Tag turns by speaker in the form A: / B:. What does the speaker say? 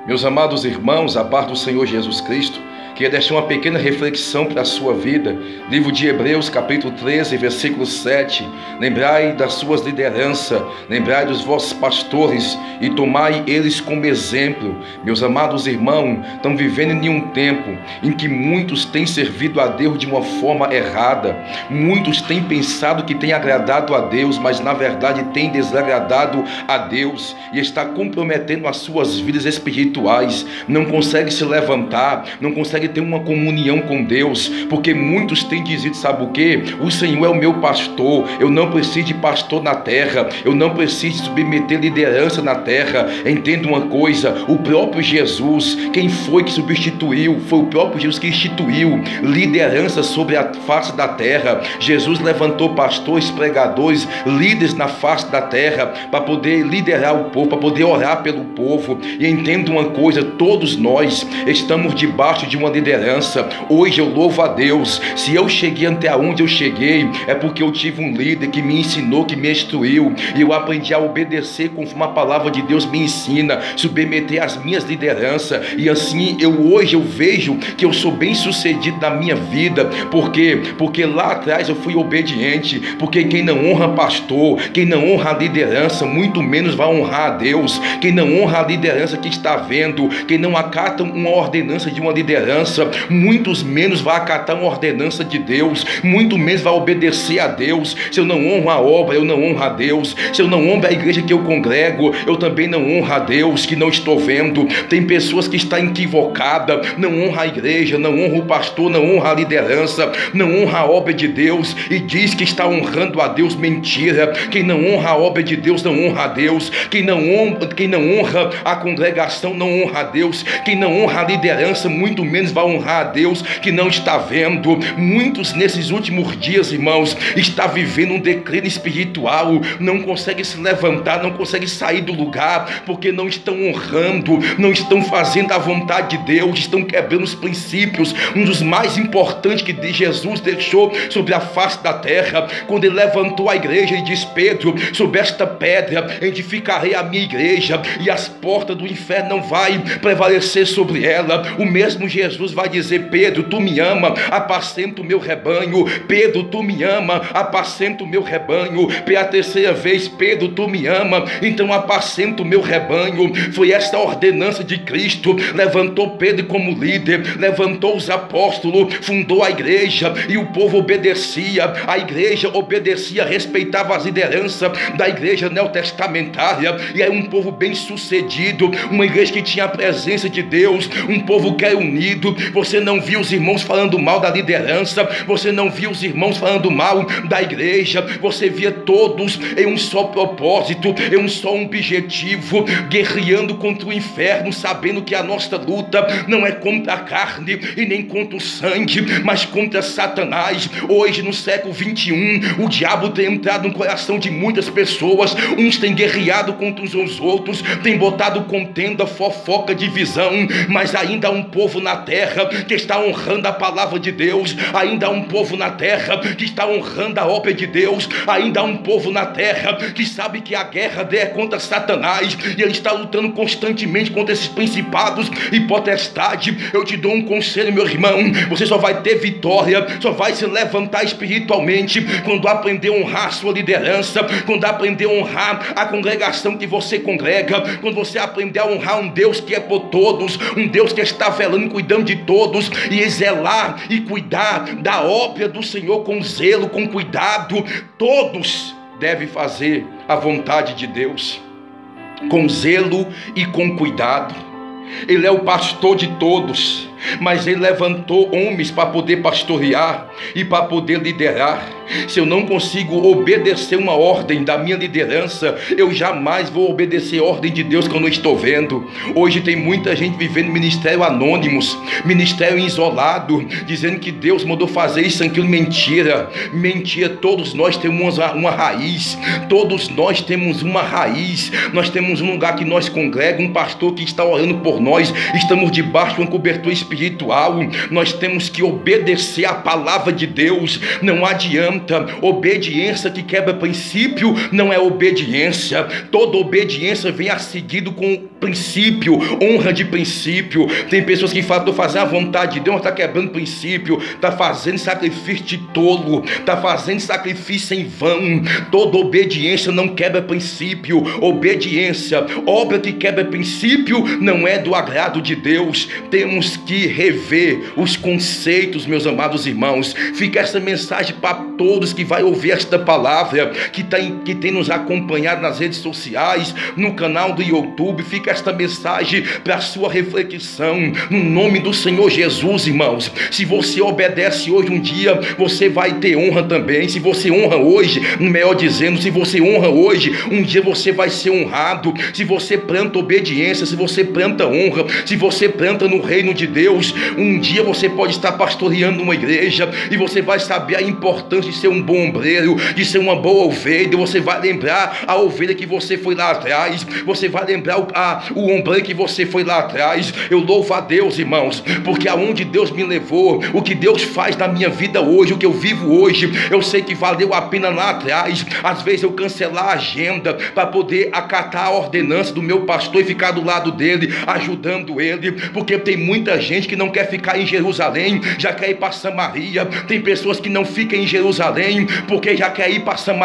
A: Meus amados irmãos, a paz do Senhor Jesus Cristo, queria deixar uma pequena reflexão para a sua vida. Livro de Hebreus, capítulo 13, versículo 7. Lembrai das suas lideranças, lembrai dos vossos pastores e tomai eles como exemplo. Meus amados irmãos, estamos vivendo em um tempo em que muitos têm servido a Deus de uma forma errada. Muitos têm pensado que têm agradado a Deus, mas na verdade têm desagradado a Deus e está comprometendo as suas vidas espirituais. Não consegue se levantar, não consegue ter uma comunhão com Deus, porque muitos têm dizido, sabe o que? O Senhor é o meu pastor, eu não preciso de pastor na terra, eu não preciso submeter liderança na terra. Entenda uma coisa, o próprio Jesus, quem foi que substituiu? Foi o próprio Jesus que instituiu liderança sobre a face da terra. Jesus levantou pastores, pregadores, líderes na face da terra, para poder liderar o povo, para poder orar pelo povo. E entenda uma coisa, todos nós estamos debaixo de uma liderança. Hoje eu louvo a Deus, se eu cheguei até onde eu cheguei, é porque eu tive um líder que me ensinou, que me instruiu, e eu aprendi a obedecer conforme a palavra de Deus me ensina, submeter as minhas lideranças, e assim hoje eu vejo que eu sou bem sucedido na minha vida. Por quê? Porque lá atrás eu fui obediente, porque quem não honra pastor, quem não honra a liderança, muito menos vai honrar a Deus. Quem não honra a liderança que está vendo, quem não acata uma ordenança de uma liderança, muitos menos vai acatar uma ordenança de Deus, muito menos vai obedecer a Deus. Se eu não honro a obra, eu não honro a Deus. Se eu não honro a igreja que eu congrego, eu também não honro a Deus que não estou vendo. Tem pessoas que estão equivocadas, não honra a igreja, não honra o pastor, não honra a liderança, não honra a obra de Deus e diz que está honrando a Deus. Mentira. Quem não honra a obra de Deus não honra a Deus. Quem não honra a congregação não honra a Deus. Quem não honra a liderança muito menos vai honrar a Deus que não está vendo. Muitos nesses últimos dias, irmãos, está vivendo um declínio espiritual, não consegue se levantar, não consegue sair do lugar, porque não estão honrando, não estão fazendo a vontade de Deus, estão quebrando os princípios, um dos mais importantes que Jesus deixou sobre a face da terra, quando ele levantou a igreja e diz: Pedro, sobre esta pedra edificarei a minha igreja, e as portas do inferno não vai prevalecer sobre ela. O mesmo Jesus vai dizer: Pedro, tu me ama, apacenta o meu rebanho. Pedro, tu me ama, apacenta o meu rebanho. Pela terceira vez: Pedro, tu me ama, então apacenta o meu rebanho. Foi esta ordenança de Cristo. Levantou Pedro como líder, levantou os apóstolos, fundou a igreja e o povo obedecia. A igreja obedecia, respeitava as lideranças da igreja neotestamentária, e é um povo bem sucedido, uma igreja que tinha a presença de Deus, um povo que é unido. Você não viu os irmãos falando mal da liderança, você não viu os irmãos falando mal da igreja, você via todos em um só propósito, em um só objetivo, guerreando contra o inferno, sabendo que a nossa luta não é contra a carne e nem contra o sangue, mas contra Satanás. Hoje, no século 21, o diabo tem entrado no coração de muitas pessoas, uns têm guerreado contra os outros, têm botado contenda, fofoca, divisão, mas ainda há um povo na terra que está honrando a palavra de Deus, ainda há um povo na terra que está honrando a obra de Deus, ainda há um povo na terra que sabe que a guerra é contra Satanás, e ele está lutando constantemente contra esses principados e potestades. Eu te dou um conselho, meu irmão, você só vai ter vitória, só vai se levantar espiritualmente quando aprender a honrar a sua liderança, quando aprender a honrar a congregação que você congrega, quando você aprender a honrar um Deus que é por todos, um Deus que está velando, cuidando de todos, e zelar e cuidar da obra do Senhor com zelo, com cuidado. Todos devem fazer a vontade de Deus com zelo e com cuidado. Ele é o pastor de todos, mas ele levantou homens para poder pastorear e para poder liderar. Se eu não consigo obedecer uma ordem da minha liderança, eu jamais vou obedecer a ordem de Deus que eu não estou vendo. Hoje tem muita gente vivendo ministério anônimos, ministério isolado, dizendo que Deus mandou fazer isso, aquilo. Mentira, mentira. Todos nós temos uma raiz, todos nós temos uma raiz, nós temos um lugar que nós congrega, um pastor que está orando por nós, estamos debaixo de uma cobertura espiritual espiritual, nós temos que obedecer à palavra de Deus. Não adianta, obediência que quebra princípio não é obediência. Toda obediência vem a seguido com princípio, honra de princípio. Tem pessoas que falam, estou fazendo a vontade de Deus, mas está quebrando princípio, está fazendo sacrifício de tolo, está fazendo sacrifício em vão. Toda obediência não quebra princípio. Obediência, obra que quebra princípio, não é do agrado de Deus. Temos que rever os conceitos, meus amados irmãos. Fica essa mensagem para todos que vai ouvir esta palavra, que tem nos acompanhado nas redes sociais, no canal do YouTube. Fica esta mensagem para a sua reflexão, no nome do Senhor Jesus, irmãos. Se você obedece hoje, um dia você vai ter honra também. Se você honra hoje, melhor dizendo, se você honra hoje, um dia você vai ser honrado. Se você planta obediência, se você planta honra, se você planta no reino de Deus, um dia você pode estar pastoreando uma igreja e você vai saber a importância de ser um bom ombreiro, de ser uma boa ovelha. Você vai lembrar a ovelha que você foi lá atrás, você vai lembrar o ombreiro que você foi lá atrás. Eu louvo a Deus, irmãos, porque aonde Deus me levou, o que Deus faz na minha vida hoje, o que eu vivo hoje, eu sei que valeu a pena lá atrás. Às vezes eu cancelar a agenda para poder acatar a ordenança do meu pastor e ficar do lado dele, ajudando ele, porque tem muita gente que não quer ficar em Jerusalém, já quer ir para Samaria. Tem pessoas que não ficam em Jerusalém porque já quer ir para Samaria.